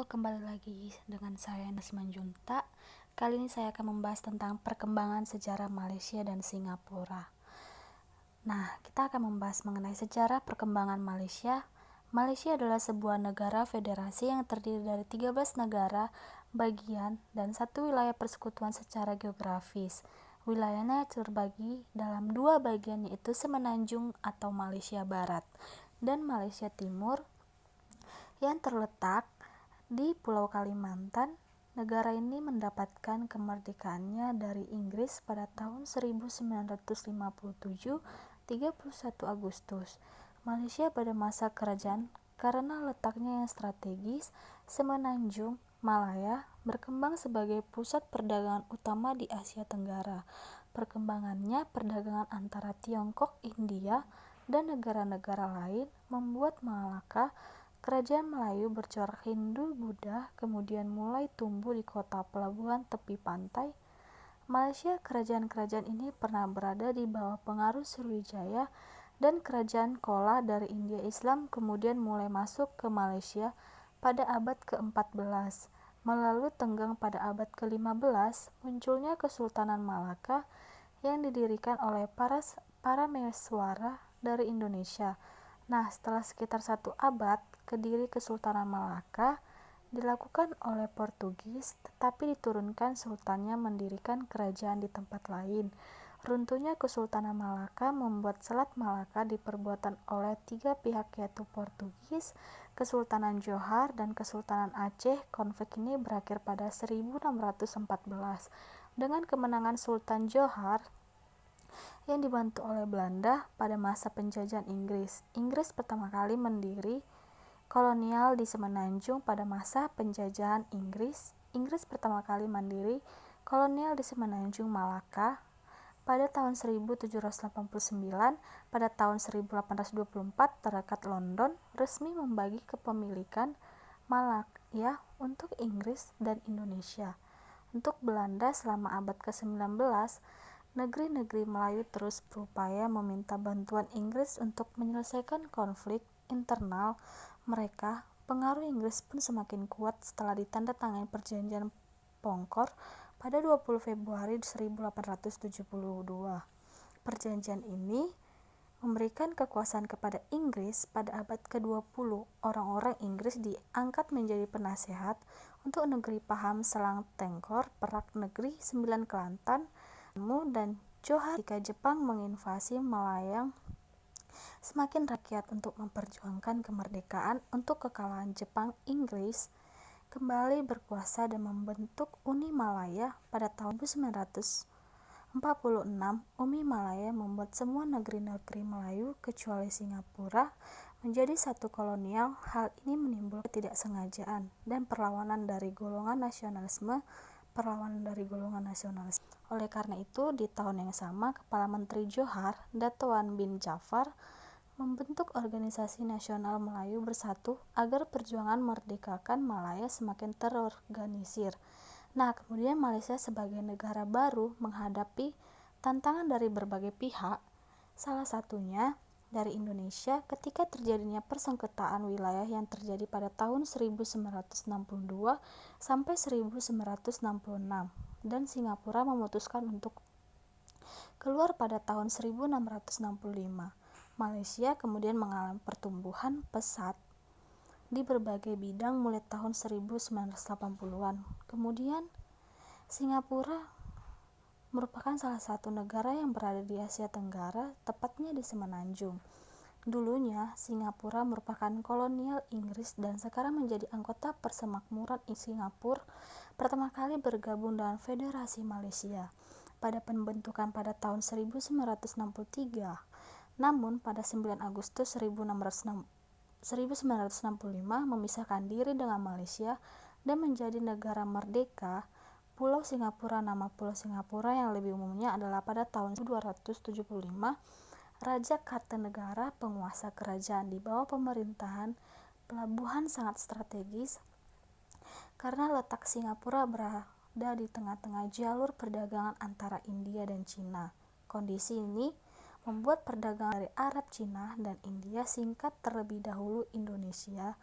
kembali lagi dengan saya Nasman Junta. Kali ini saya akan membahas tentang perkembangan sejarah Malaysia dan Singapura. Nah, kita akan membahas mengenai sejarah perkembangan Malaysia. Malaysia adalah sebuah negara federasi yang terdiri dari 13 negara bagian dan satu wilayah persekutuan secara geografis. Wilayahnya terbagi dalam dua bagian, yaitu Semenanjung atau Malaysia Barat dan Malaysia Timur yang terletak di Pulau Kalimantan. Negara ini mendapatkan kemerdekaannya dari Inggris pada tahun 1957, 31 Agustus. Malaysia pada masa kerajaan karena letaknya yang strategis, Semenanjung Malaya berkembang sebagai pusat perdagangan utama di Asia Tenggara. Perkembangannya perdagangan antara Tiongkok, India, dan negara-negara lain membuat Malaka, kerajaan Melayu bercorak Hindu-Buddha, kemudian mulai tumbuh di kota pelabuhan tepi pantai. Malaysia, kerajaan-kerajaan ini pernah berada di bawah pengaruh Sriwijaya, dan kerajaan Chola dari India Islam kemudian mulai masuk ke Malaysia pada abad ke-14. Melalui tenggang pada abad ke-15, munculnya Kesultanan Malaka yang didirikan oleh para Meweswara dari Indonesia. Nah, setelah sekitar 1 abad, Kediri Kesultanan Malaka dilakukan oleh Portugis, tetapi diturunkan sultannya mendirikan kerajaan di tempat lain. Runtuhnya Kesultanan Malaka membuat Selat Malaka diperbuatan oleh 3 pihak, yaitu Portugis, Kesultanan Johor, dan Kesultanan Aceh. Konflik ini berakhir pada 1614 dengan kemenangan Sultan Johor yang dibantu oleh Belanda pada masa penjajahan Inggris. Inggris pertama kali mendiri kolonial di Semenanjung pada masa penjajahan Inggris. Inggris pertama kali mandiri kolonial di Semenanjung Malaka pada tahun 1789. Pada tahun 1824, Tarakat London resmi membagi kepemilikan Malaya untuk Inggris dan Indonesia. Untuk Belanda selama abad ke-19, negeri-negeri Melayu terus berupaya meminta bantuan Inggris untuk menyelesaikan konflik internal mereka. Pengaruh Inggris pun semakin kuat setelah ditandatangani Perjanjian Pongkor pada 20 Februari 1872. Perjanjian ini memberikan kekuasaan kepada Inggris. Pada abad ke-20, orang-orang Inggris diangkat menjadi penasehat untuk negeri Paham Selang Tengkor, Perak Negeri, Sembilan Kelantan, dan Johor. Ketika Jepang menginvasi Malayang, semakin rakyat untuk memperjuangkan kemerdekaan untuk kekalahan Jepang. Inggris kembali berkuasa dan membentuk Uni Malaya pada tahun 1946. Uni Malaya membuat semua negeri-negeri Melayu kecuali Singapura menjadi satu kolonial. Hal ini menimbulkan ketidaksengajaan dan perlawanan dari golongan nasionalisme. Oleh karena itu, di tahun yang sama, Kepala Menteri Johor, Dato' bin Jafar, membentuk Organisasi Nasional Melayu Bersatu agar perjuangan merdekakan Malaya semakin terorganisir. Nah, kemudian Malaysia sebagai negara baru menghadapi tantangan dari berbagai pihak, salah satunya dari Indonesia ketika terjadinya persengketaan wilayah yang terjadi pada tahun 1962 sampai 1966, dan Singapura memutuskan untuk keluar pada tahun 1665. Malaysia kemudian mengalami pertumbuhan pesat di berbagai bidang mulai tahun 1980-an. Kemudian Singapura merupakan salah satu negara yang berada di Asia Tenggara, tepatnya di Semenanjung. Dulunya Singapura merupakan kolonial Inggris dan sekarang menjadi anggota Persemakmuran Singapura, pertama kali bergabung dengan Federasi Malaysia pada pembentukan pada tahun 1963. Namun pada 9 Agustus 1965 memisahkan diri dengan Malaysia dan menjadi negara merdeka. Pulau Singapura, nama Pulau Singapura yang lebih umumnya adalah pada tahun 1275, Raja Kartanegara, penguasa kerajaan di bawah pemerintahan. Pelabuhan sangat strategis karena letak Singapura berada di tengah-tengah jalur perdagangan antara India dan Cina. Kondisi ini membuat perdagangan dari Arab, Cina, dan India singkat terlebih dahulu Indonesia.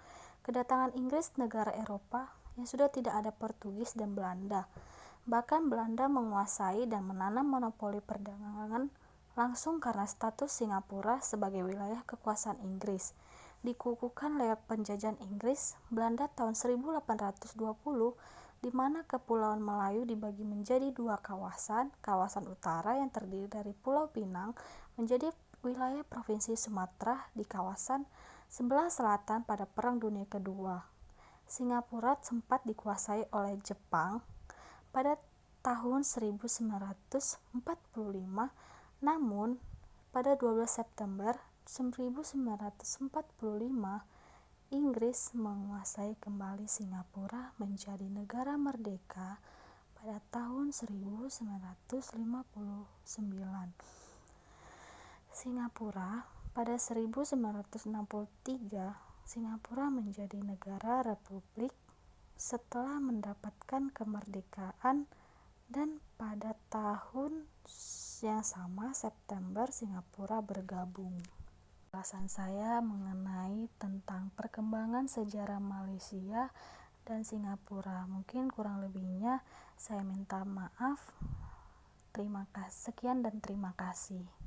kedatangan Inggris negara Eropa yang sudah tidak ada Portugis dan Belanda. Bahkan Belanda menguasai dan menanam monopoli perdagangan langsung karena status Singapura sebagai wilayah kekuasaan Inggris. Dikukuhkan lewat penjajahan Inggris Belanda tahun 1820, di mana Kepulauan Melayu dibagi menjadi dua kawasan. Kawasan utara yang terdiri dari Pulau Pinang menjadi wilayah Provinsi Sumatera di kawasan sebelah selatan pada Perang Dunia Kedua. Singapura sempat dikuasai oleh Jepang pada tahun 1945, namun pada 12 September 1945 Inggris menguasai kembali Singapura menjadi negara merdeka pada tahun 1959. Singapura pada 1963, Singapura menjadi negara republik setelah mendapatkan kemerdekaan, dan pada tahun yang sama September Singapura bergabung. Ulasan saya mengenai tentang perkembangan sejarah Malaysia dan Singapura. Mungkin kurang lebihnya saya minta maaf. Sekian dan terima kasih.